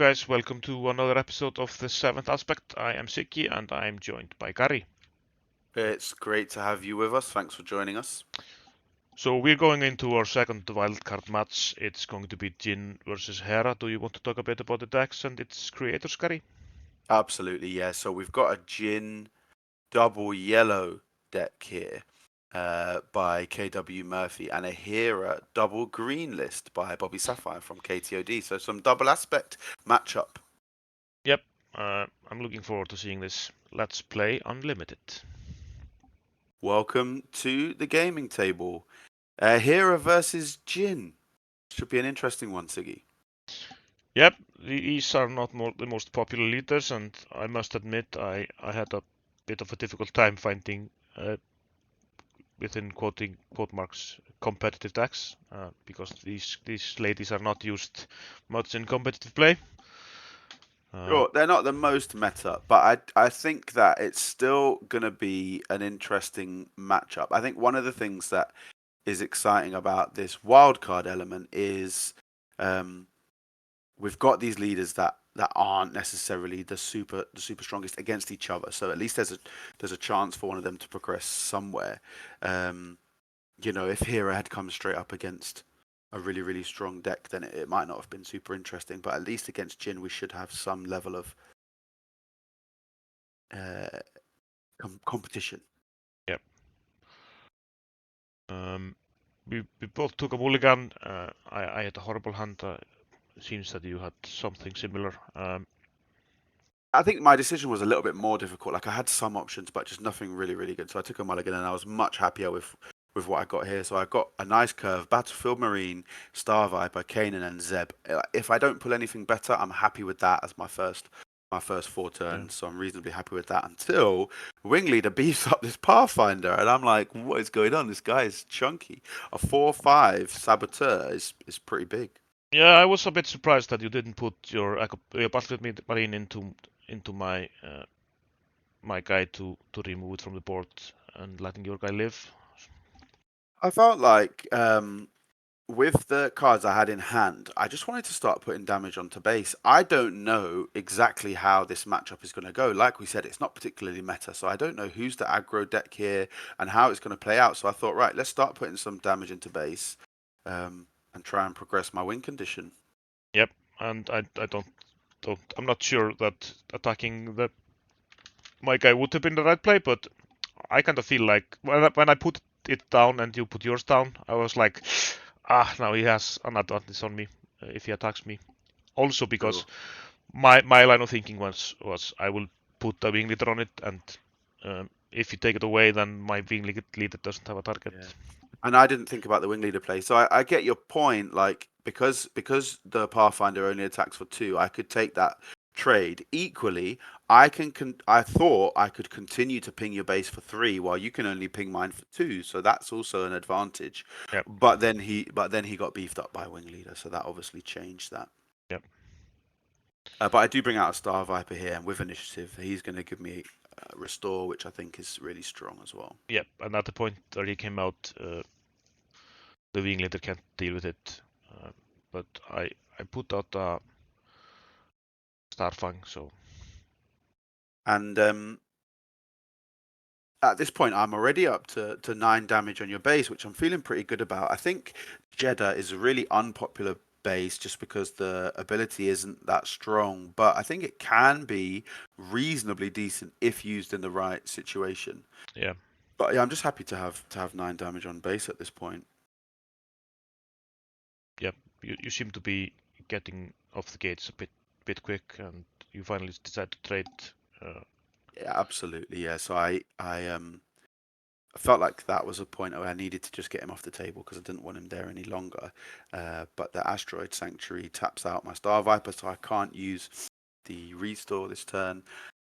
guys, welcome to another episode of The Seventh Aspect. I am Siki and I am joined by Gary. It's great to have you with us. Thanks for joining us. So we're going into our second wildcard match. It's going to be Jin versus Hera. Do you want to talk a bit about the decks and its creators, Gary? Absolutely, yeah. So we've got a Jin double yellow deck here by KW Murphy and a Hera double green list by Bobby Sapphire from KTOD. So some double aspect matchup. Yep, I'm looking forward to seeing this. Let's play Unlimited. Welcome to the gaming table. Hera versus Jin. Should be an interesting one, Siggy. Yep, these are not the most popular leaders, and I must admit I had a bit of a difficult time finding within quote marks competitive decks because these ladies are not used much in competitive play. Sure, they're not the most meta, but I think that it's still going to be an interesting matchup. I think one of the things that is exciting about this wildcard element is we've got these leaders that aren't necessarily the super strongest against each other. So at least there's a chance for one of them to progress somewhere. If Hera had come straight up against a really strong deck, then it might not have been super interesting. But at least against Jin, we should have some level of competition. Yep. We both took a mulligan. I had a horrible hand. Seems that you had something similar. I think my decision was a little bit more difficult. Like I had some options, but just nothing really good. So I took a mulligan, and I was much happier with what I got here. So I got a nice curve: Battlefield Marine, Star Viper, Kanan, and Zeb. If I don't pull anything better, I'm happy with that as my first 4 turns. So I'm reasonably happy with that until Wingleader beefs up this Pathfinder, and I'm like, what is going on? This guy is chunky. A 4/5 Saboteur is pretty big. Yeah, I was a bit surprised that you didn't put your Battlefield Marine into my my guy to remove it from the board and letting your guy live. I felt like with the cards I had in hand, I just wanted to start putting damage onto base. I don't know exactly how this matchup is going to go. Like we said, it's not particularly meta, so I don't know who's the aggro deck here and how it's going to play out. So I thought, right, let's start putting some damage into base and try and progress my win condition. Yep, and I don't I'm not sure that attacking my guy would have been the right play, but I kind of feel like when I put it down and you put yours down, I was like, now he has an advantage on me if he attacks me. Also because Sure. my line of thinking was I will put a wing leader on it, and if you take it away, then my wing leader doesn't have a target. Yeah. And I didn't think about the wing leader play, so I get your point. Like because the Pathfinder only attacks for 2, I could take that trade. Equally, I thought I could continue to ping your base for 3 while you can only ping mine for 2, so that's also an advantage. Yep. But then he got beefed up by wing leader, so that obviously changed that. Yep. But I do bring out a Star Viper here, and with initiative, he's going to give me restore, which I think is really strong as well. Yep. And at the point where he came out, the wing leader can't deal with it. But I put out a Starfang, so. And at this point, I'm already up to 9 damage on your base, which I'm feeling pretty good about. I think Jeddah is a really unpopular base just because the ability isn't that strong, but I think it can be reasonably decent if used in the right situation. Yeah. But yeah, I'm just happy to have 9 damage on base at this point. Yep. You seem to be getting off the gates a bit quick, and you finally decide to trade. Yeah, absolutely. Yeah. So I felt like that was a point where I needed to just get him off the table because I didn't want him there any longer. But the Asteroid Sanctuary taps out my Star Viper, so I can't use the restore this turn.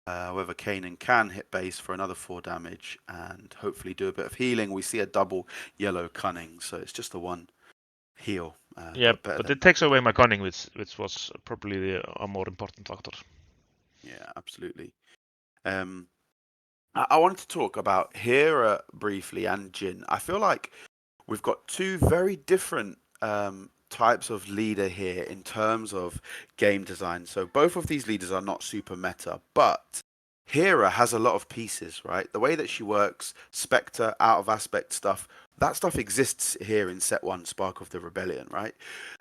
However, Kanan can hit base for another 4 damage and hopefully do a bit of healing. We see a double yellow cunning, so it's just a 1 heal. Yeah, but it takes away my cunning, which was probably a more important factor. Yeah, absolutely. I wanted to talk about Hera briefly and Jin. I feel like we've got 2 very different types of leader here in terms of game design. So both of these leaders are not super meta, but Hera has a lot of pieces, right? The way that she works, Spectre, out of aspect stuff, that stuff exists here in set one, Spark of the Rebellion, right?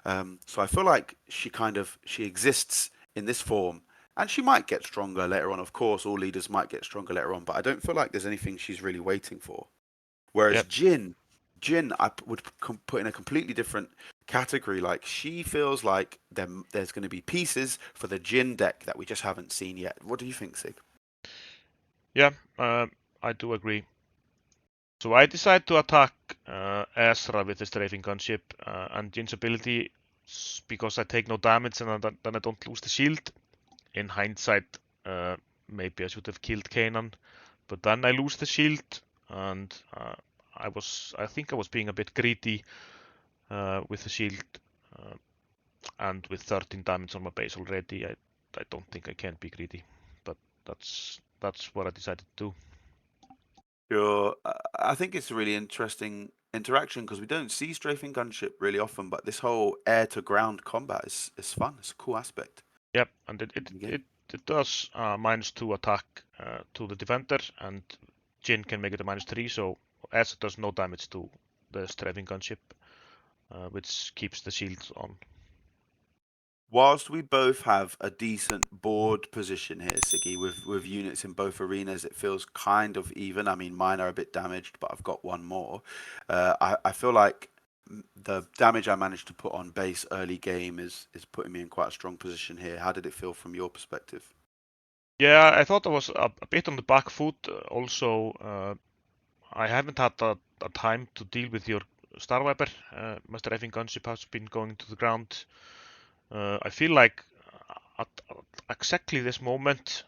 So I feel like she exists in this form, and she might get stronger later on. Of course, all leaders might get stronger later on, but I don't feel like there's anything she's really waiting for. Whereas Yep. Jin, would put in a completely different category. Like she feels like there's going to be pieces for the Jin deck that we just haven't seen yet. What do you think, Sig? Yeah, I do agree. So I decide to attack Ezra with the strafing gunship and Jin's ability because I take no damage and then I don't lose the shield. In hindsight, maybe I should have killed Kanan, but then I lose the shield, and I think I was being a bit greedy with the shield, uh, and with 13 damage on my base already, I don't think I can be greedy, but that's what I decided to do. Sure. I think it's a really interesting interaction because we don't see strafing gunship really often, but this whole air to ground combat is fun. It's a cool aspect Yep, and it of it the game. it, it does -2 attack to the defender, and Jin can make it a -3, so as it does no damage to the strafing gunship, which keeps the shield on. Whilst we both have a decent board position here, Siggy, with units in both arenas, it feels kind of even. I mean, mine are a bit damaged, but I've got one more. I feel like the damage I managed to put on base early game is putting me in quite a strong position here. How did it feel from your perspective? Yeah, I thought I was a bit on the back foot. Also, I haven't had a time to deal with your Star Viper. My strafing gunship has been going to the ground. I feel like at exactly this moment,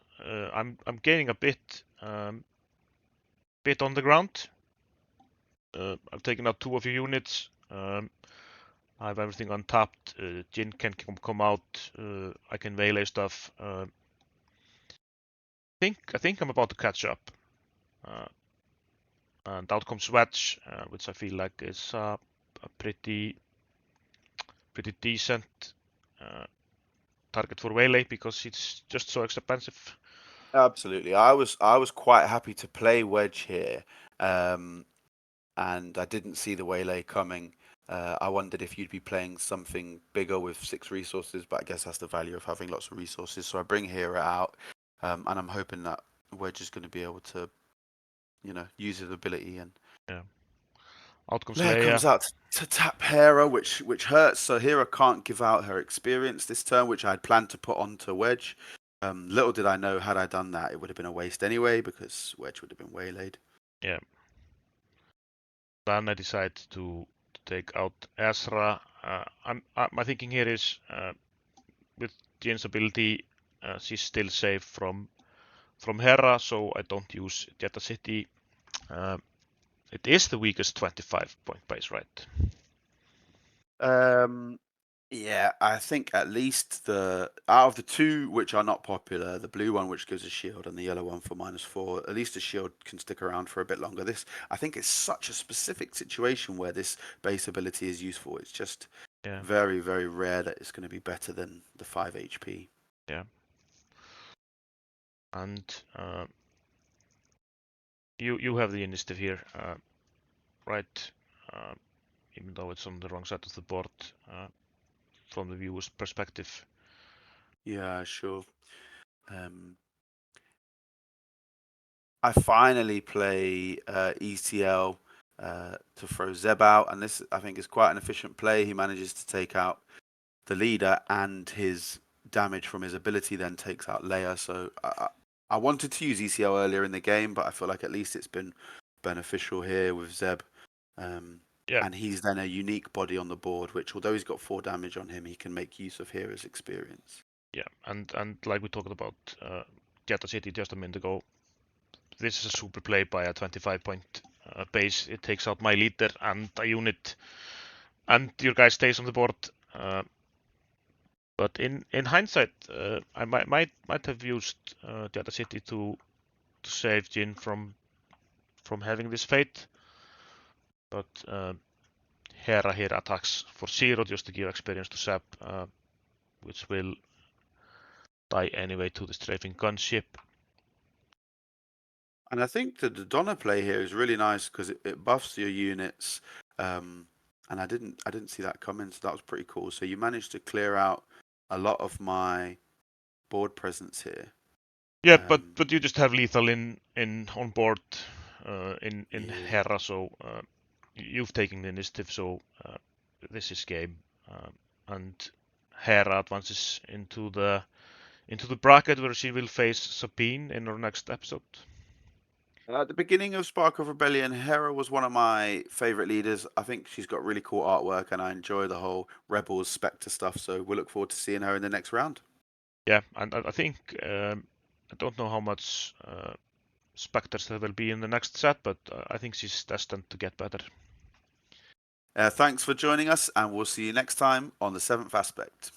I'm gaining a bit on the ground. I've taken out 2 of your units. I have everything untapped. Jin can come out. I can melee stuff. I think I'm about to catch up. Uh, and out comes Wedge, which I feel like is a pretty decent uh, target for melee because it's just so expensive. Absolutely. I was quite happy to play Wedge here, and I didn't see the waylay coming. I wondered if you'd be playing something bigger with 6 resources, but I guess that's the value of having lots of resources. So I bring Hera out, and I'm hoping that Wedge is going to be able to, use his ability. And Yeah. Out comes Leia Leia. comes out to tap Hera, which hurts. So Hera can't give out her experience this turn, which I had planned to put onto Wedge. Little did I know, had I done that, it would have been a waste anyway because Wedge would have been waylaid. Yeah. Then I decide to take out Ezra. My thinking here is with Jin's ability, she's still safe from Hera, so I don't use Jeddah City. It is the weakest 25 point base, right? Um, Yeah, I think at least out of the 2 which are not popular, the blue one which gives a shield and the yellow one for -4, at least the shield can stick around for a bit longer. I think it's such a specific situation where this base ability is useful. It's just Yeah, very, very rare that it's going to be better than the 5 HP. yeah. And you have the initiative here, right? Uh, Even though it's on the wrong side of the board from the viewer's perspective. Yeah, sure. I finally play ETL to throw Zeb out, and this I think is quite an efficient play. He manages to take out the leader, and his damage from his ability then takes out Leia. So I wanted to use ECL earlier in the game, but I feel like at least it's been beneficial here with Zeb. Yeah, And he's then a unique body on the board, which although he's got 4 damage on him, he can make use of Hera's experience. yeah. And like we talked about Jeddah City just a minute ago, this is a super play by a 25 point base. It takes out my leader and a unit, and your guy stays on the board. But in hindsight, I might have used Jeddah City to save Jin from having this fate. But Hera here attacks for 0 just to give experience to Sab, which will die anyway to the strafing gunship. And I think the Donna play here is really nice because it buffs your units. And I didn't see that coming, so that was pretty cool. So you managed to clear out a lot of my board presence here. Yeah, but you just have lethal in on board in Yeah. Hera, so you've taken the initiative. So this is game, and Hera advances into the bracket where she will face Sabine in our next episode. At the beginning of Spark of Rebellion, Hera was one of my favorite leaders. I think she's got really cool artwork, and I enjoy the whole Rebels Spectre stuff. So we look forward to seeing her in the next round. Yeah, and I think I don't know how much Spectres there will be in the next set, but I think she's destined to get better. Thanks for joining us, and we'll see you next time on The Seventh Aspect.